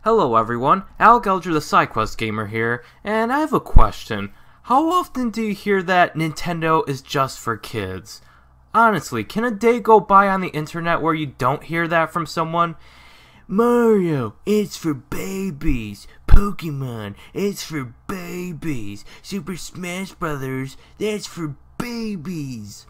Hello everyone, Algelger the SideQuest Gamer here, and I have a question. How often do you hear that Nintendo is just for kids? Honestly, can a day go by on the internet where you don't hear that from someone? Mario, it's for babies. Pokemon, it's for babies. Super Smash Brothers, that's for babies.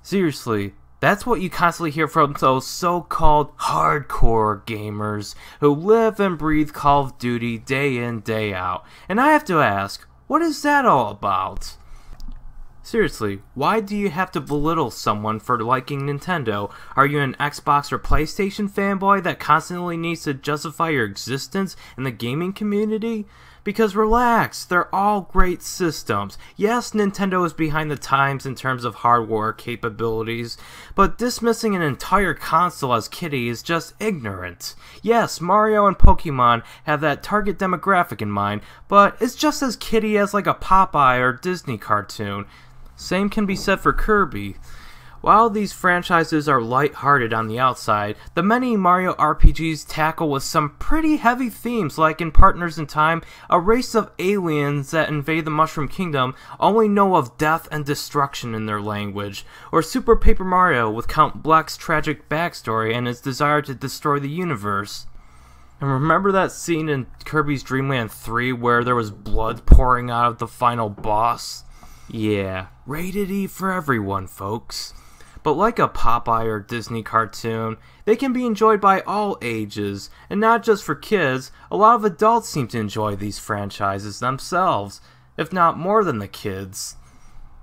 Seriously. That's what you constantly hear from those so-called hardcore gamers who live and breathe Call of Duty day in, day out. And I have to ask, what is that all about? Seriously, why do you have to belittle someone for liking Nintendo? Are you an Xbox or PlayStation fanboy that constantly needs to justify your existence in the gaming community? Because relax, they're all great systems. Yes, Nintendo is behind the times in terms of hardware capabilities, but dismissing an entire console as kiddie is just ignorant. Yes, Mario and Pokemon have that target demographic in mind, but it's just as kiddie as like a Popeye or Disney cartoon. Same can be said for Kirby. While these franchises are light-hearted on the outside, the many Mario RPGs tackle with some pretty heavy themes, like in Partners in Time, a race of aliens that invade the Mushroom Kingdom only know of death and destruction in their language, or Super Paper Mario with Count Bleck's tragic backstory and his desire to destroy the universe. And remember that scene in Kirby's Dream Land 3 where there was blood pouring out of the final boss? Yeah, rated E for everyone, folks. But like a Popeye or Disney cartoon, they can be enjoyed by all ages, and not just for kids. A lot of adults seem to enjoy these franchises themselves, if not more than the kids.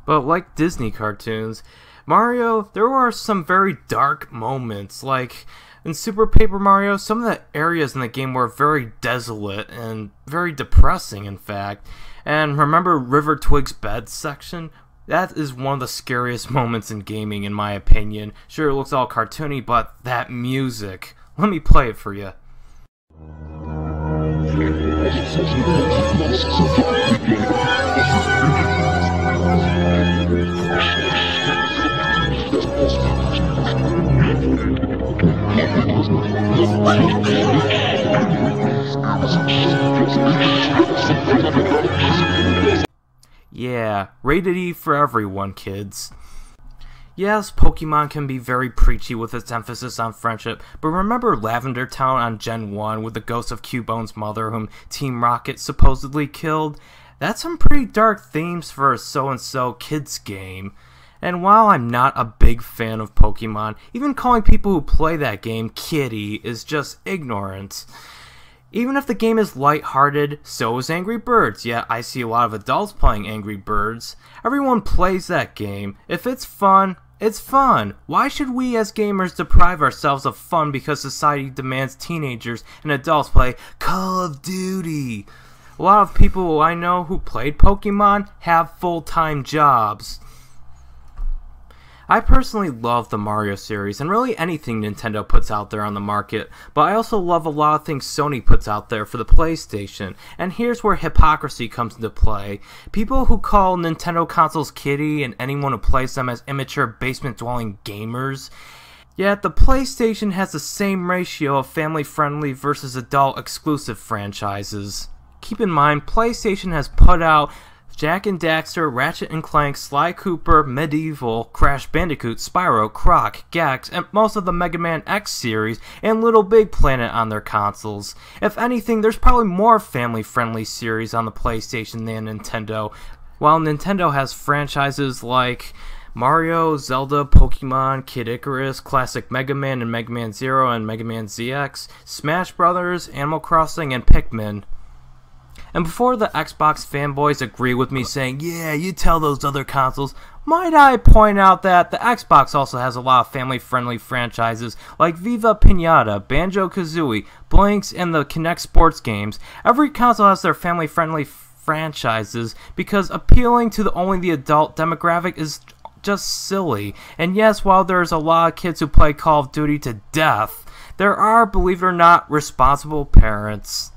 But like Disney cartoons, Mario, there were some very dark moments, like in Super Paper Mario, some of the areas in the game were very desolate and very depressing, in fact. And remember River Twig's bed section? That is one of the scariest moments in gaming, in my opinion. Sure, it looks all cartoony, but that music. Let me play it for you. Yeah, rated E for everyone, kids. Yes, Pokemon can be very preachy with its emphasis on friendship, but remember Lavender Town on Gen 1 with the ghost of Cubone's mother whom Team Rocket supposedly killed? That's some pretty dark themes for a so-and-so kids game. And while I'm not a big fan of Pokemon, even calling people who play that game kiddie is just ignorant. Even if the game is light-hearted, so is Angry Birds. Yeah, I see a lot of adults playing Angry Birds. Everyone plays that game. If it's fun, it's fun. Why should we as gamers deprive ourselves of fun because society demands teenagers and adults play Call of Duty? A lot of people I know who played Pokemon have full-time jobs. I personally love the Mario series and really anything Nintendo puts out there on the market, but I also love a lot of things Sony puts out there for the PlayStation, and here's where hypocrisy comes into play. People who call Nintendo consoles kiddie and anyone who plays them as immature basement-dwelling gamers, yet the PlayStation has the same ratio of family-friendly versus adult-exclusive franchises. Keep in mind, PlayStation has put out Jak and Daxter, Ratchet and Clank, Sly Cooper, Medieval, Crash Bandicoot, Spyro, Croc, Gex, and most of the Mega Man X series and Little Big Planet on their consoles. If anything, there's probably more family-friendly series on the PlayStation than Nintendo, while Nintendo has franchises like Mario, Zelda, Pokemon, Kid Icarus, Classic Mega Man and Mega Man Zero and Mega Man ZX, Smash Brothers, Animal Crossing, and Pikmin. And before the Xbox fanboys agree with me saying, yeah, you tell those other consoles, might I point out that the Xbox also has a lot of family-friendly franchises like Viva Pinata, Banjo-Kazooie, Blinks, and the Kinect sports games. Every console has their family-friendly franchises because appealing to only the adult demographic is just silly. And yes, while there's a lot of kids who play Call of Duty to death, there are, believe it or not, responsible parents.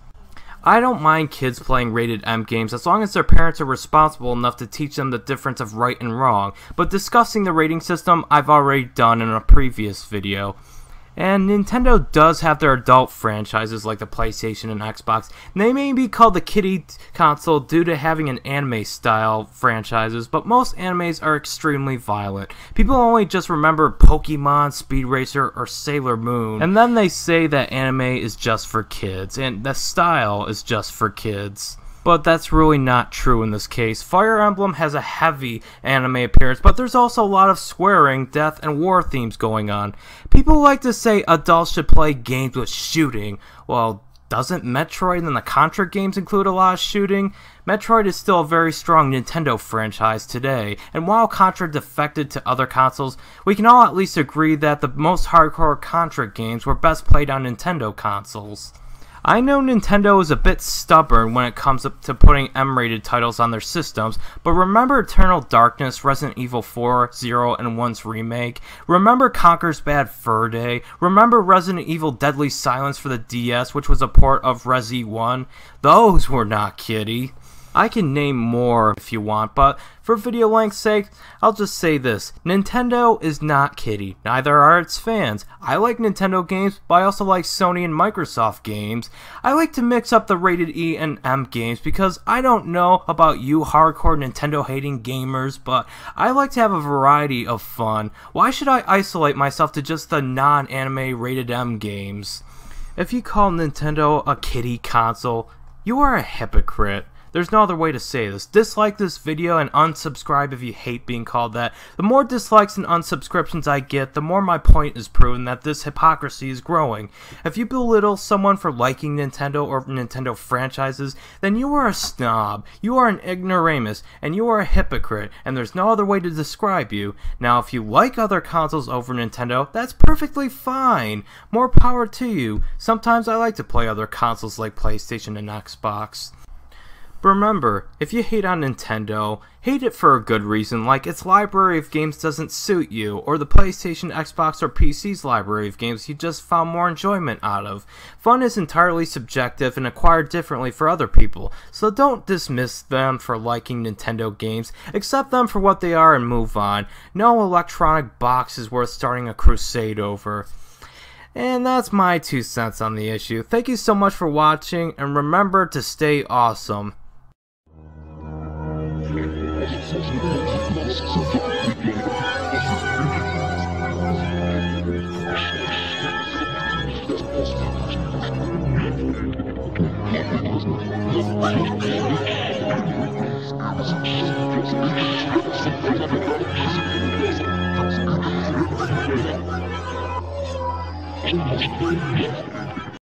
I don't mind kids playing rated M games as long as their parents are responsible enough to teach them the difference of right and wrong, but discussing the rating system I've already done in a previous video. And Nintendo does have their adult franchises like the PlayStation and Xbox. And they may be called the kiddie console due to having an anime style franchises, but most animes are extremely violent. People only just remember Pokemon, Speed Racer, or Sailor Moon, and then they say that anime is just for kids, and the style is just for kids. But that's really not true in this case. Fire Emblem has a heavy anime appearance, but there's also a lot of swearing, death, and war themes going on. People like to say adults should play games with shooting. Well, doesn't Metroid and the Contra games include a lot of shooting? Metroid is still a very strong Nintendo franchise today, and while Contra defected to other consoles, we can all at least agree that the most hardcore Contra games were best played on Nintendo consoles. I know Nintendo is a bit stubborn when it comes to putting M-rated titles on their systems, but remember Eternal Darkness, Resident Evil 4, 0, and 1's remake? Remember Conker's Bad Fur Day? Remember Resident Evil Deadly Silence for the DS, which was a port of Resi 1? Those were not kiddie. I can name more if you want, but for video length's sake, I'll just say this. Nintendo is not kiddie. Neither are its fans. I like Nintendo games, but I also like Sony and Microsoft games. I like to mix up the rated E and M games because I don't know about you hardcore Nintendo hating gamers, but I like to have a variety of fun. Why should I isolate myself to just the non-anime rated M games? If you call Nintendo a kiddie console, you are a hypocrite. There's no other way to say this. Dislike this video and unsubscribe if you hate being called that. The more dislikes and unsubscriptions I get, the more my point is proven that this hypocrisy is growing. If you belittle someone for liking Nintendo or Nintendo franchises, then you are a snob, you are an ignoramus, and you are a hypocrite, and there's no other way to describe you. Now, if you like other consoles over Nintendo, that's perfectly fine. More power to you. Sometimes I like to play other consoles like PlayStation and Xbox. Remember, if you hate on Nintendo, hate it for a good reason, like its library of games doesn't suit you, or the PlayStation, Xbox, or PC's library of games you just found more enjoyment out of. Fun is entirely subjective and acquired differently for other people, so don't dismiss them for liking Nintendo games, accept them for what they are and move on. No electronic box is worth starting a crusade over. And that's my 2 cents on the issue. Thank you so much for watching, and remember to stay awesome.